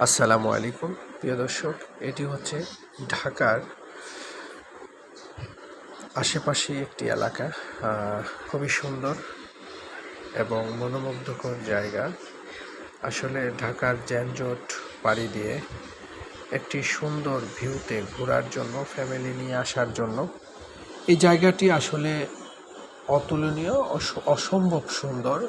আসসালামু আলাইকুম প্রিয় দর্শক, এটি হচ্ছে ঢাকার আশেপাশে একটি এলাকা। খুবই সুন্দর এবং মনোমুগ্ধকর জায়গা। আসলে ঢাকার যানজট পাড়ি দিয়ে একটি সুন্দর ভিউতে ঘোরার জন্য, ফ্যামিলি নিয়ে আসার জন্য এই জায়গাটি আসলে অতুলনীয়, অসম্ভব সুন্দর।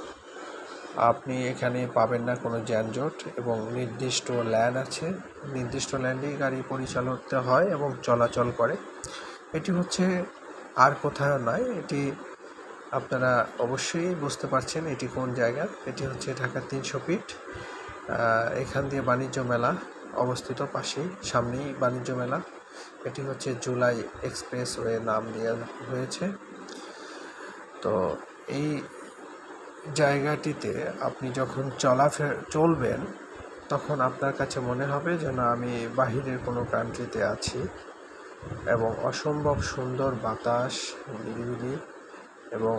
আপনি এখানে পাবেন না কোনো যানজট এবং নির্দিষ্ট ল্যান আছে, নির্দিষ্ট ল্যান্ডেই গাড়ি পরিচালিত হয় এবং চলাচল করে। এটি হচ্ছে আর কোথাও নয়, এটি আপনারা অবশ্যই বুঝতে পারছেন এটি কোন জায়গা। এটি হচ্ছে ঢাকা 300 ফিট। এখান দিয়ে বাণিজ্য মেলা অবস্থিত, পাশেই সামনেই বাণিজ্য মেলা। এটি হচ্ছে জুলাই এক্সপ্রেসওয়ে নাম দেওয়া হয়েছে। তো এই জায়গাটিতে আপনি যখন চলবেন তখন আপনার কাছে মনে হবে যেন আমি বাহিরের কোনো কান্ট্রিতে আছি এবং অসম্ভব সুন্দর বাতাস, নিরিবিলি এবং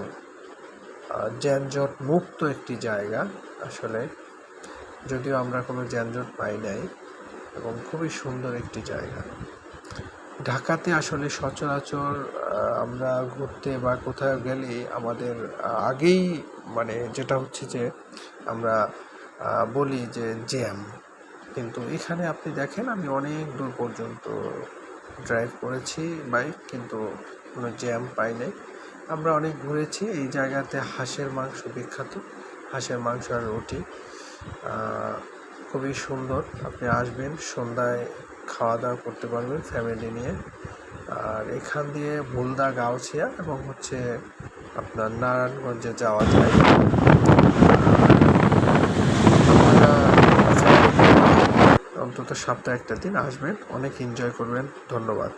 যানজট মুক্ত একটি জায়গা। আসলে যদিও আমরা কোনো যানজট পাই নাই এবং খুবই সুন্দর একটি জায়গা। ঢাকাতে আসলে সচরাচর আমরা ঘুরতে বা কোথাও গেলে আমাদের আগেই যেটা হচ্ছে যে আমরা বলি যে জ্যাম, কিন্তু এখানে আপনি দেখেন আমি অনেক দূর পর্যন্ত ড্রাইভ করেছি বাইক, কিন্তু কোনো জ্যাম পাই নাই। আমরা অনেক ঘুরেছি। এই জায়গাতে হাঁসের মাংস বিখ্যাত, হাঁসের মাংস আর রুটি খুবই সুন্দর। আপনি আসবেন, সন্ধ্যায় খাওয়া দাওয়া করতে পারবেন ফ্যামিলি নিয়ে। আর এখান দিয়ে ভুলদা, গাউছিয়া এবং হচ্ছে আপনার নারায়ণগঞ্জে যাওয়া যায়। অন্তত সপ্তাহে একটা দিন আসবেন, অনেক এনজয় করবেন। ধন্যবাদ।